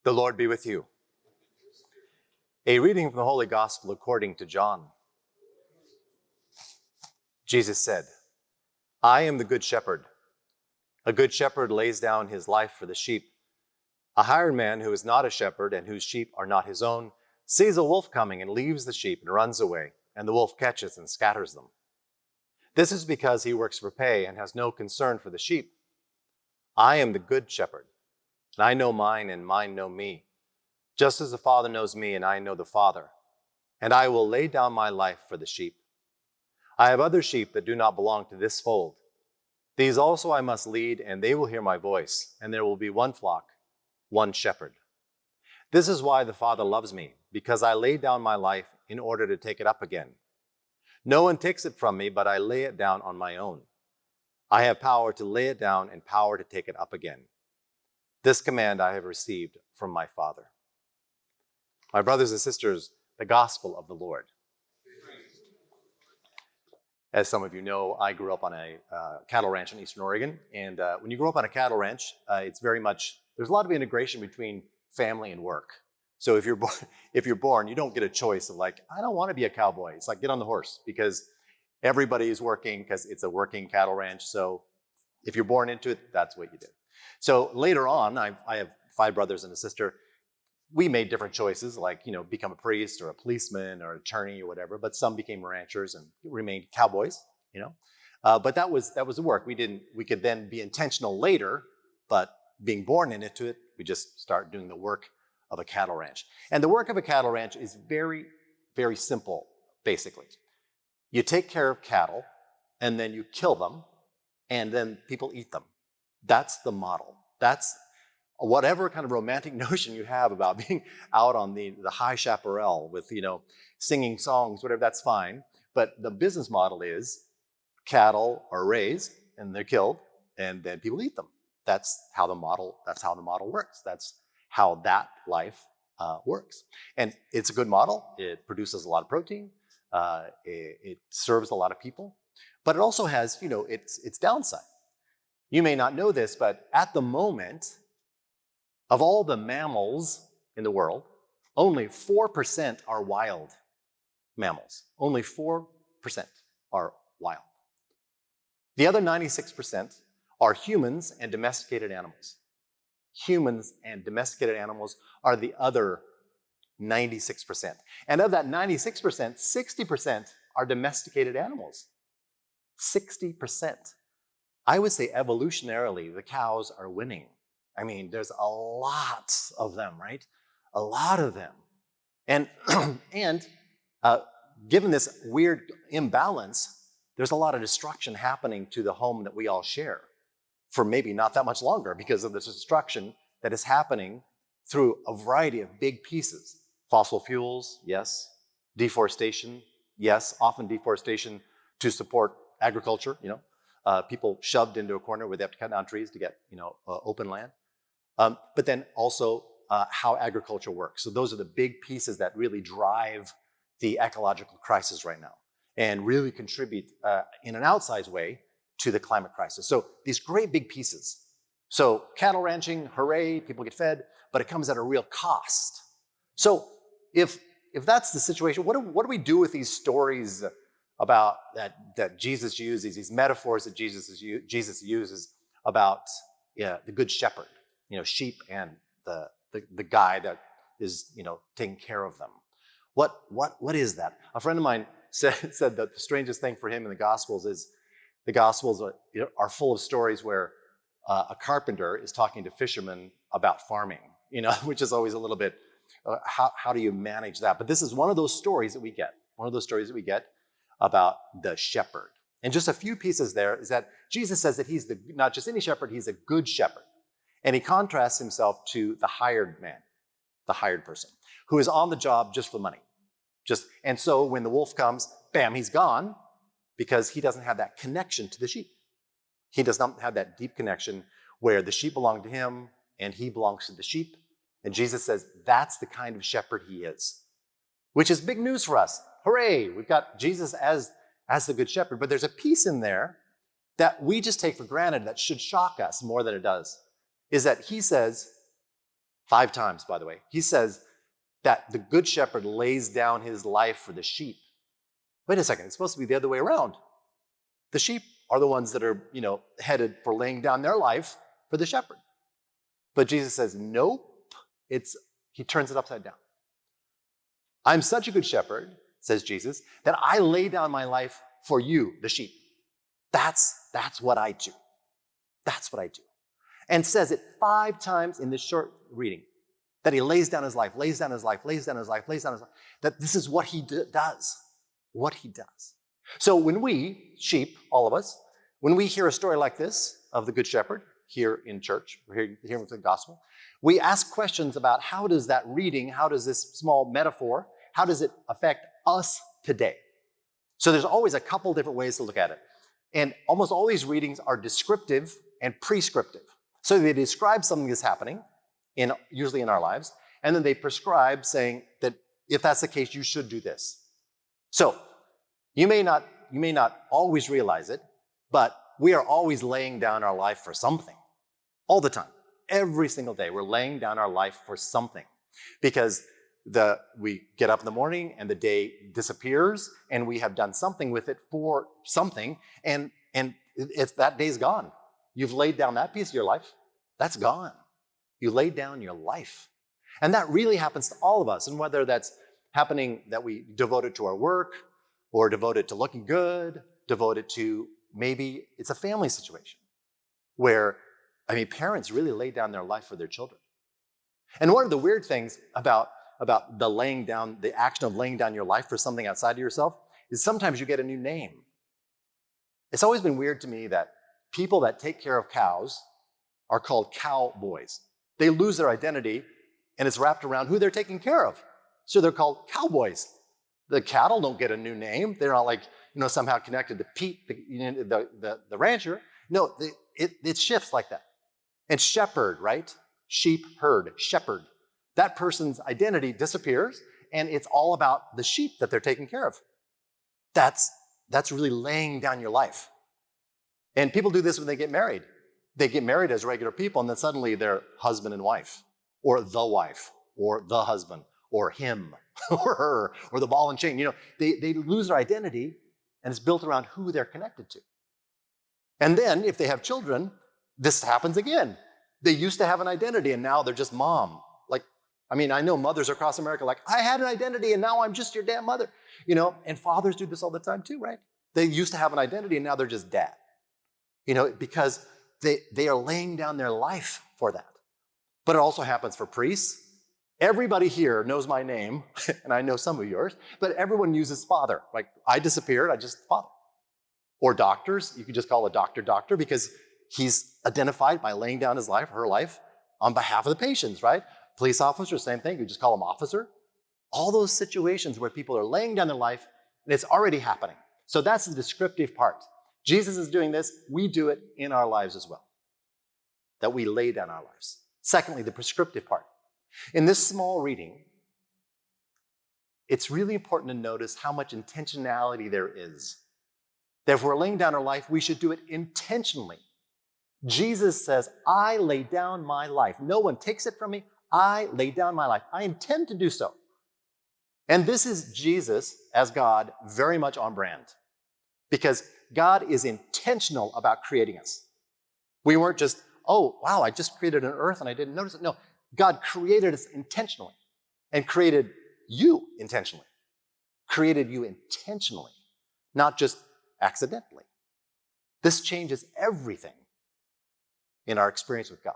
The Lord be with you. A reading from the Holy Gospel according to John. Jesus said, I am the good shepherd. A good shepherd lays down his life for the sheep. A hired man who is not a shepherd and whose sheep are not his own sees a wolf coming and leaves the sheep and runs away, and the wolf catches and scatters them. This is because he works for pay and has no concern for the sheep. I am the good shepherd, and I know mine and mine know me, just as the Father knows me and I know the Father, and I will lay down my life for the sheep. I have other sheep that do not belong to this fold. These also I must lead, and they will hear my voice, and there will be one flock, one shepherd. This is why the Father loves me, because I lay down my life in order to take it up again. No one takes it from me, but I lay it down on my own. I have power to lay it down and power to take it up again. This command I have received from my Father. My brothers and sisters, the gospel of the Lord. As some of you know, I grew up on a cattle ranch in Eastern Oregon. And when you grow up on a cattle ranch, it's very much, there's a lot of integration between family and work. So if you're born, you don't get a choice of like, I don't want to be a cowboy. It's like, get on the horse, because everybody is working because it's a working cattle ranch. So if you're born into it, that's what you did. So later on, I have 5 brothers and a sister. We made different choices, like, become a priest or a policeman or attorney or whatever, but some became ranchers and remained cowboys, But that was the work. We could then be intentional later, but being born into it, we just start doing the work of a cattle ranch. And the work of a cattle ranch is very, very simple, basically. You take care of cattle, and then you kill them, and then people eat them. That's the model. That's whatever kind of romantic notion you have about being out on the high chaparral with, singing songs, whatever, that's fine. But the business model is cattle are raised and they're killed, and then people eat them. That's how the model works. That's how that life works. And it's a good model. It produces a lot of protein. It serves a lot of people. But it also has, its downside. You may not know this, but at the moment, of all the mammals in the world, only 4% are wild mammals. Only 4% are wild. The other 96% are humans and domesticated animals. Humans and domesticated animals are the other 96%. And of that 96%, 60% are domesticated animals. 60%. I would say evolutionarily, the cows are winning. I mean, there's a lot of them, right? A lot of them. And, given this weird imbalance, there's a lot of destruction happening to the home that we all share for maybe not that much longer, because of this destruction that is happening through a variety of big pieces. Fossil fuels, yes. Deforestation, yes. Often deforestation to support agriculture, people shoved into a corner where they have to cut down trees to get, open land. But then also how agriculture works. So those are the big pieces that really drive the ecological crisis right now and really contribute in an outsized way to the climate crisis. So these great big pieces. So cattle ranching, hooray, people get fed, but it comes at a real cost. So if that's the situation, what do we do with these stories about that Jesus uses, these metaphors that Jesus uses about the good shepherd, sheep and the guy that is taking care of them? What is that? A friend of mine said that the strangest thing for him in the Gospels is the Gospels are full of stories where a carpenter is talking to fishermen about farming, which is always a little bit, how do you manage that? But this is one of those stories that we get about the shepherd. And just a few pieces there is that Jesus says that he's not just any shepherd, he's a good shepherd. And he contrasts himself to the hired man, the hired person, who is on the job just for money. And so when the wolf comes, bam, he's gone, because he doesn't have that connection to the sheep. He does not have that deep connection where the sheep belong to him and he belongs to the sheep. And Jesus says that's the kind of shepherd he is, which is big news for us. Hooray, we've got Jesus as the good shepherd. But there's a piece in there that we just take for granted that should shock us more than it does, is that he says, 5 times, by the way. He says that the good shepherd lays down his life for the sheep. Wait a second, it's supposed to be the other way around. The sheep are the ones that are, headed for laying down their life for the shepherd. But Jesus says, nope, he turns it upside down. I'm such a good shepherd, says Jesus, that I lay down my life for you, the sheep. That's what I do. That's what I do. And says it 5 times in this short reading, that he lays down his life, lays down his life, lays down his life, lays down his life, that this is what he does, what he does. So when we, sheep, all of us, when we hear a story like this of the Good Shepherd here in church, we're hearing the gospel, we ask questions about how does that reading, how does this small metaphor, how does it affect us today? So there's always a couple different ways to look at it. And almost all these readings are descriptive and prescriptive. So they describe something that's happening, usually in our lives, and then they prescribe saying that if that's the case, you should do this. So you may not always realize it, but we are always laying down our life for something. All the time. Every single day, we're laying down our life for something. Because we get up in the morning and the day disappears and we have done something with it for something, and that day's gone. You've laid down that piece of your life. That's gone. You laid down your life. And that really happens to all of us. And whether that's happening that we devote it to our work or devote it to looking good, devote it to maybe it's a family situation where, parents really lay down their life for their children. And one of the weird things about the action of laying down your life for something outside of yourself is sometimes you get a new name. It's always been weird to me that people that take care of cows are called cowboys. They lose their identity and it's wrapped around who they're taking care of. So they're called cowboys. The cattle don't get a new name. They're not like, somehow connected to Pete, the rancher. No, it shifts like that. And shepherd, right? Sheep, herd, shepherd. That person's identity disappears and it's all about the sheep that they're taking care of. That's really laying down your life. And people do this when they get married. They get married as regular people and then suddenly they're husband and wife, or the wife, or the husband, or him, or her, or the ball and chain. They lose their identity and it's built around who they're connected to. And then if they have children, this happens again. They used to have an identity and now they're just mom. I know mothers across America I had an identity and now I'm just your damn mother. And fathers do this all the time too, right? They used to have an identity and now they're just dad. Because they are laying down their life for that. But it also happens for priests. Everybody here knows my name, and I know some of yours, but everyone uses father. I disappeared, I just father. Or doctors, you could just call a doctor because he's identified by laying down his life, her life, on behalf of the patients, right? Police officer, same thing, you just call him officer. All those situations where people are laying down their life, and it's already happening. So that's the descriptive part. Jesus is doing this, we do it in our lives as well. That we lay down our lives. Secondly, the prescriptive part. In this small reading, it's really important to notice how much intentionality there is. That if we're laying down our life, we should do it intentionally. Jesus says, I lay down my life. No one takes it from me. I lay down my life. I intend to do so. And this is Jesus as God very much on brand. Because God is intentional about creating us. We weren't just, oh, wow, I just created an earth and I didn't notice it. No, God created us intentionally and created you intentionally. Created you intentionally, not just accidentally. This changes everything in our experience with God.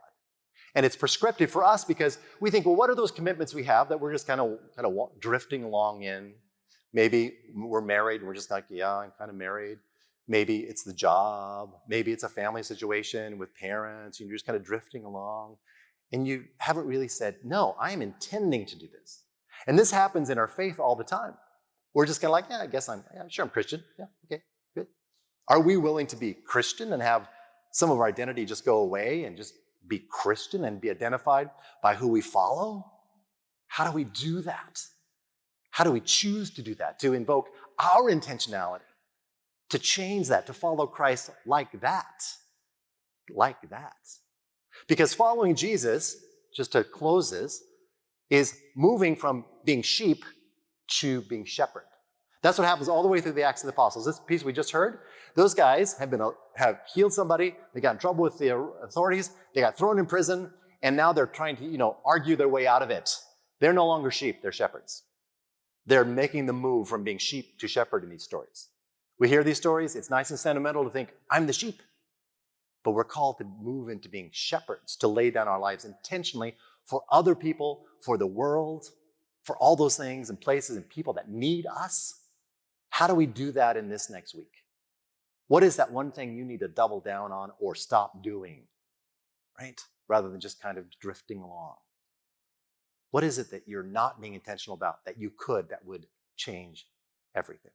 And it's prescriptive for us because we think, well, what are those commitments we have that we're just kind of drifting along in? Maybe we're married and we're just yeah, I'm kind of married. Maybe it's the job. Maybe it's a family situation with parents. You're just kind of drifting along. And you haven't really said, no, I am intending to do this. And this happens in our faith all the time. We're just kind of yeah, I guess I'm Christian. Yeah, okay, good. Are we willing to be Christian and have some of our identity just go away and just be Christian and be identified by who we follow? How do we do that? How do we choose to do that? To invoke our intentionality, to change that, to follow Christ like that. Like that. Because following Jesus just to close this, is moving from being sheep to being shepherd. That's what happens all the way through the Acts of the Apostles. This piece we just heard, those guys have healed somebody, they got in trouble with the authorities, they got thrown in prison, and now they're trying to, argue their way out of it. They're no longer sheep, they're shepherds. They're making the move from being sheep to shepherd in these stories. We hear these stories, it's nice and sentimental to think, I'm the sheep. But we're called to move into being shepherds, to lay down our lives intentionally for other people, for the world, for all those things and places and people that need us. How do we do that in this next week? What is that one thing you need to double down on or stop doing, right? Rather than just kind of drifting along. What is it that you're not being intentional about that you could, that would change everything?